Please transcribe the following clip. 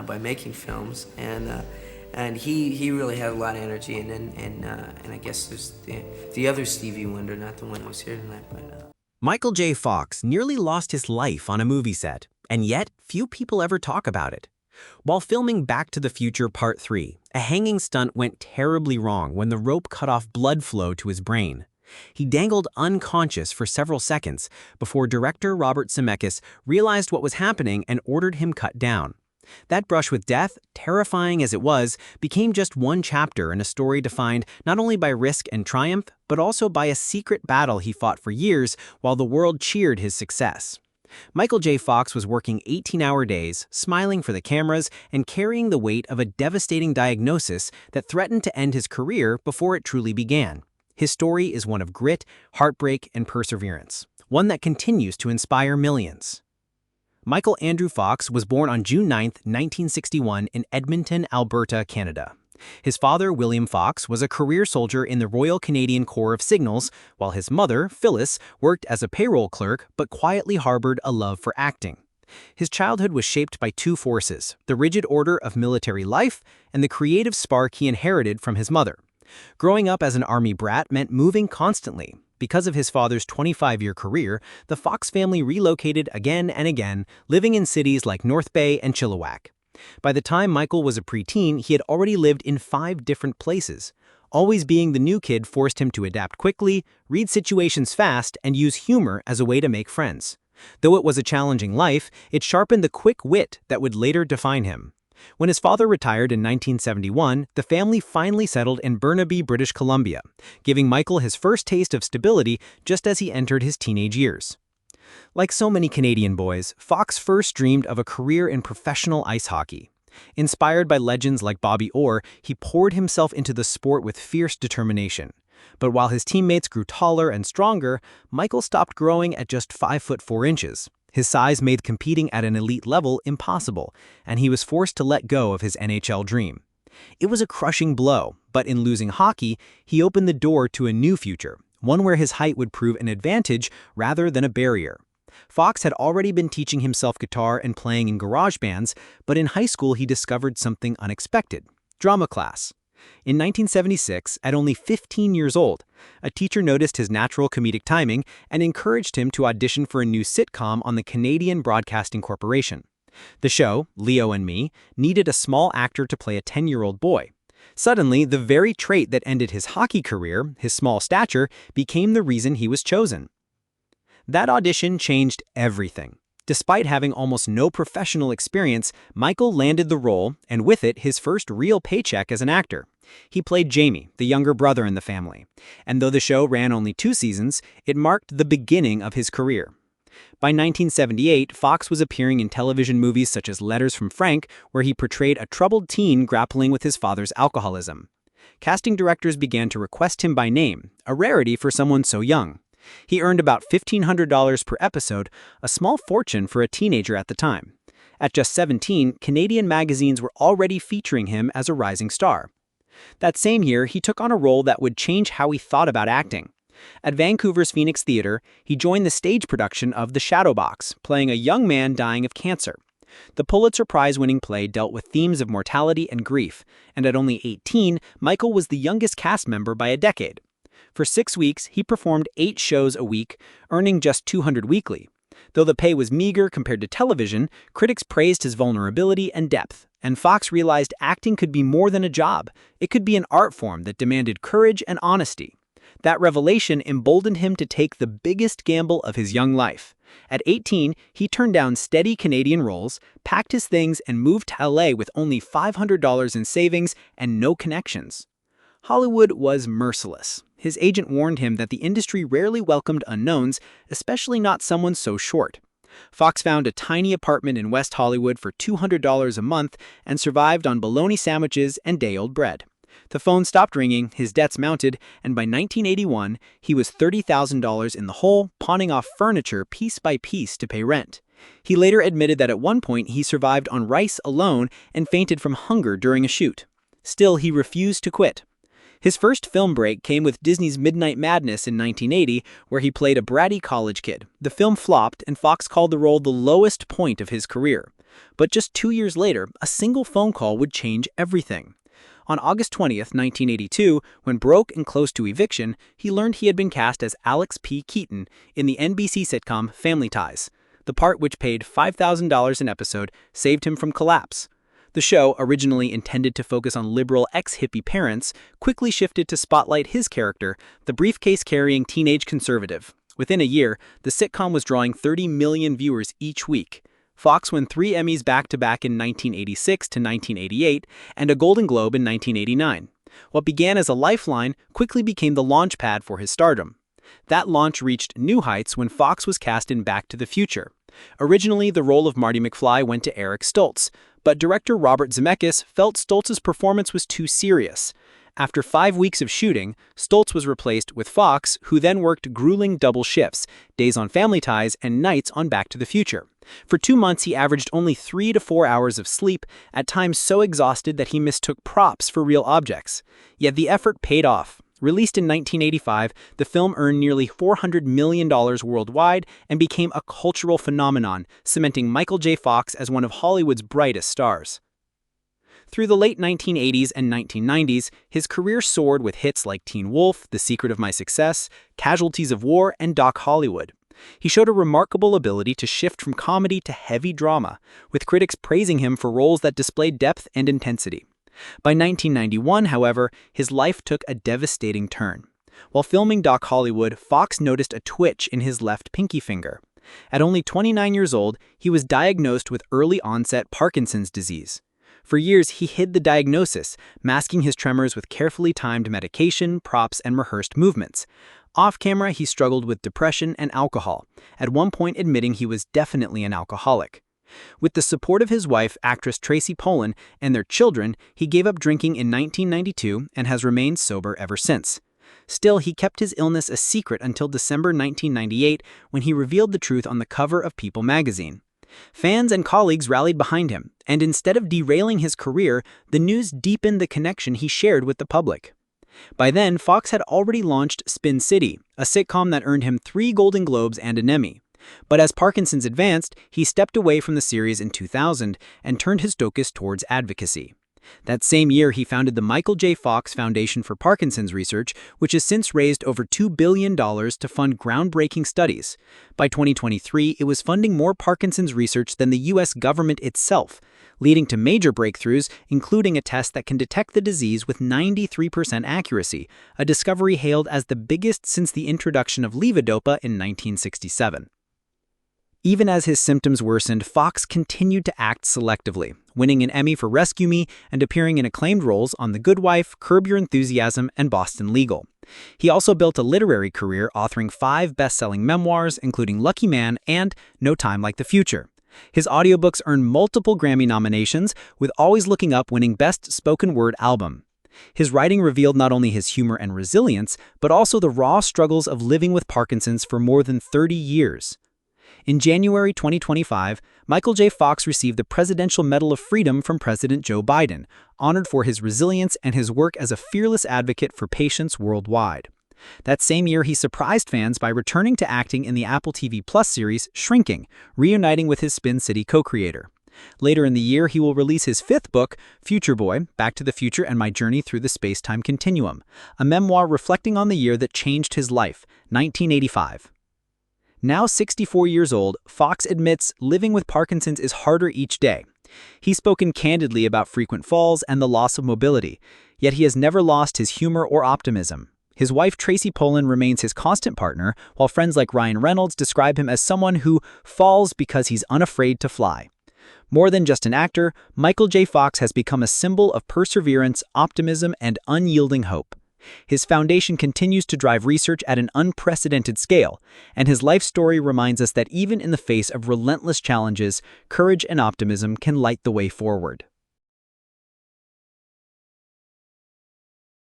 by making films, and he really had a lot of energy, and I guess there's the other Stevie Wonder, not the one who's here tonight, but. Michael J. Fox nearly lost his life on a movie set, and yet few people ever talk about it. While filming Back to the Future Part 3, a hanging stunt went terribly wrong when the rope cut off blood flow to his brain. He dangled unconscious for several seconds before director Robert Zemeckis realized what was happening and ordered him cut down. That brush with death, terrifying as it was, became just one chapter in a story defined not only by risk and triumph, but also by a secret battle he fought for years while the world cheered his success. Michael J. Fox was working 18-hour days, smiling for the cameras, and carrying the weight of a devastating diagnosis that threatened to end his career before it truly began. His story is one of grit, heartbreak, and perseverance, one that continues to inspire millions. Michael Andrew Fox was born on June 9, 1961 in Edmonton, Alberta, Canada. His father, William Fox, was a career soldier in the Royal Canadian Corps of Signals, while his mother, Phyllis, worked as a payroll clerk but quietly harbored a love for acting. His childhood was shaped by two forces, the rigid order of military life and the creative spark he inherited from his mother. Growing up as an Army brat meant moving constantly. Because of his father's 25-year career, the Fox family relocated again and again, living in cities like North Bay and Chilliwack. By the time Michael was a preteen, he had already lived in 5 different places. Always being the new kid forced him to adapt quickly, read situations fast, and use humor as a way to make friends. Though it was a challenging life, it sharpened the quick wit that would later define him. When his father retired in 1971, the family finally settled in Burnaby, British Columbia, giving Michael his first taste of stability just as he entered his teenage years. Like so many Canadian boys, Fox first dreamed of a career in professional ice hockey. Inspired by legends like Bobby Orr, he poured himself into the sport with fierce determination. But while his teammates grew taller and stronger, Michael stopped growing at just 5 foot 4 inches. His size made competing at an elite level impossible, and he was forced to let go of his NHL dream. It was a crushing blow, but in losing hockey, he opened the door to a new future, one where his height would prove an advantage rather than a barrier. Fox had already been teaching himself guitar and playing in garage bands, but in high school he discovered something unexpected: drama class. In 1976, at only 15 years old, a teacher noticed his natural comedic timing and encouraged him to audition for a new sitcom on the Canadian Broadcasting Corporation. The show, Leo and Me, needed a small actor to play a 10-year-old boy. Suddenly, the very trait that ended his hockey career, his small stature, became the reason he was chosen. That audition changed everything. Despite having almost no professional experience, Michael landed the role, and with it, his first real paycheck as an actor. He played Jamie, the younger brother in the family. And though the show ran only 2 seasons, it marked the beginning of his career. By 1978, Fox was appearing in television movies such as Letters from Frank, where he portrayed a troubled teen grappling with his father's alcoholism. Casting directors began to request him by name, a rarity for someone so young. He earned about $1,500 per episode, a small fortune for a teenager at the time. At just 17, Canadian magazines were already featuring him as a rising star. That same year, he took on a role that would change how he thought about acting. At Vancouver's Phoenix Theatre, he joined the stage production of The Shadow Box, playing a young man dying of cancer. The Pulitzer Prize-winning play dealt with themes of mortality and grief, and at only 18, Michael was the youngest cast member by a decade. For 6 weeks, he performed 8 shows a week, earning just $200 weekly. Though the pay was meager compared to television, critics praised his vulnerability and depth, and Fox realized acting could be more than a job. It could be an art form that demanded courage and honesty. That revelation emboldened him to take the biggest gamble of his young life. At 18, he turned down steady Canadian roles, packed his things, and moved to LA with only $500 in savings and no connections. Hollywood was merciless. His agent warned him that the industry rarely welcomed unknowns, especially not someone so short. Fox found a tiny apartment in West Hollywood for $200 a month and survived on bologna sandwiches and day-old bread. The phone stopped ringing, his debts mounted, and by 1981, he was $30,000 in the hole, pawning off furniture piece by piece to pay rent. He later admitted that at one point he survived on rice alone and fainted from hunger during a shoot. Still, he refused to quit. His first film break came with Disney's Midnight Madness in 1980, where he played a bratty college kid. The film flopped, and Fox called the role the lowest point of his career. But just 2 years later, a single phone call would change everything. On August 20th, 1982, when broke and close to eviction, he learned he had been cast as Alex P. Keaton in the NBC sitcom Family Ties. The part, which paid $5,000 an episode, saved him from collapse. The show, originally intended to focus on liberal ex-hippie parents, quickly shifted to spotlight his character, the briefcase-carrying teenage conservative. Within a year, the sitcom was drawing 30 million viewers each week. Fox won 3 Emmys back-to-back in 1986 to 1988 and a Golden Globe in 1989. What began as a lifeline quickly became the launchpad for his stardom. That launch reached new heights when Fox was cast in Back to the Future. Originally, the role of Marty McFly went to Eric Stoltz, but director Robert Zemeckis felt Stoltz's performance was too serious. After 5 weeks of shooting, Stoltz was replaced with Fox, who then worked grueling double shifts, days on Family Ties and nights on Back to the Future. For 2 months, he averaged only 3 to 4 hours of sleep, at times so exhausted that he mistook props for real objects. Yet the effort paid off. Released in 1985, the film earned nearly $400 million worldwide and became a cultural phenomenon, cementing Michael J. Fox as one of Hollywood's brightest stars. Through the late 1980s and 1990s, his career soared with hits like Teen Wolf, The Secret of My Success, Casualties of War, and Doc Hollywood. He showed a remarkable ability to shift from comedy to heavy drama, with critics praising him for roles that displayed depth and intensity. By 1991, however, his life took a devastating turn. While filming Doc Hollywood, Fox noticed a twitch in his left pinky finger. At only 29 years old, he was diagnosed with early-onset Parkinson's disease. For years, he hid the diagnosis, masking his tremors with carefully timed medication, props, and rehearsed movements. Off-camera, he struggled with depression and alcohol, at one point admitting he was definitely an alcoholic. With the support of his wife, actress Tracy Pollan, and their children, he gave up drinking in 1992 and has remained sober ever since. Still, he kept his illness a secret until December 1998, when he revealed the truth on the cover of People magazine. Fans and colleagues rallied behind him, and instead of derailing his career, the news deepened the connection he shared with the public. By then, Fox had already launched Spin City, a sitcom that earned him 3 Golden Globes and an Emmy. But as Parkinson's advanced, he stepped away from the series in 2000 and turned his focus towards advocacy. That same year, he founded the Michael J. Fox Foundation for Parkinson's Research, which has since raised over $2 billion to fund groundbreaking studies. By 2023, it was funding more Parkinson's research than the U.S. government itself, leading to major breakthroughs, including a test that can detect the disease with 93% accuracy, a discovery hailed as the biggest since the introduction of levodopa in 1967. Even as his symptoms worsened, Fox continued to act selectively, winning an Emmy for Rescue Me and appearing in acclaimed roles on The Good Wife, Curb Your Enthusiasm, and Boston Legal. He also built a literary career, authoring 5 best-selling memoirs, including Lucky Man and No Time Like the Future. His audiobooks earned multiple Grammy nominations, with Always Looking Up winning Best Spoken Word Album. His writing revealed not only his humor and resilience, but also the raw struggles of living with Parkinson's for more than 30 years. In January 2025, Michael J. Fox received the Presidential Medal of Freedom from President Joe Biden, honored for his resilience and his work as a fearless advocate for patients worldwide. That same year, he surprised fans by returning to acting in the Apple TV Plus series Shrinking, reuniting with his Spin City co-creator. Later in the year, he will release his 5th book, Future Boy, Back to the Future and My Journey Through the Space-Time Continuum, a memoir reflecting on the year that changed his life, 1985. Now 64 years old, Fox admits living with Parkinson's is harder each day. He's spoken candidly about frequent falls and the loss of mobility, yet he has never lost his humor or optimism. His wife Tracy Pollan remains his constant partner, while friends like Ryan Reynolds describe him as someone who falls because he's unafraid to fly. More than just an actor, Michael J. Fox has become a symbol of perseverance, optimism, and unyielding hope. His foundation continues to drive research at an unprecedented scale, and his life story reminds us that even in the face of relentless challenges, courage and optimism can light the way forward.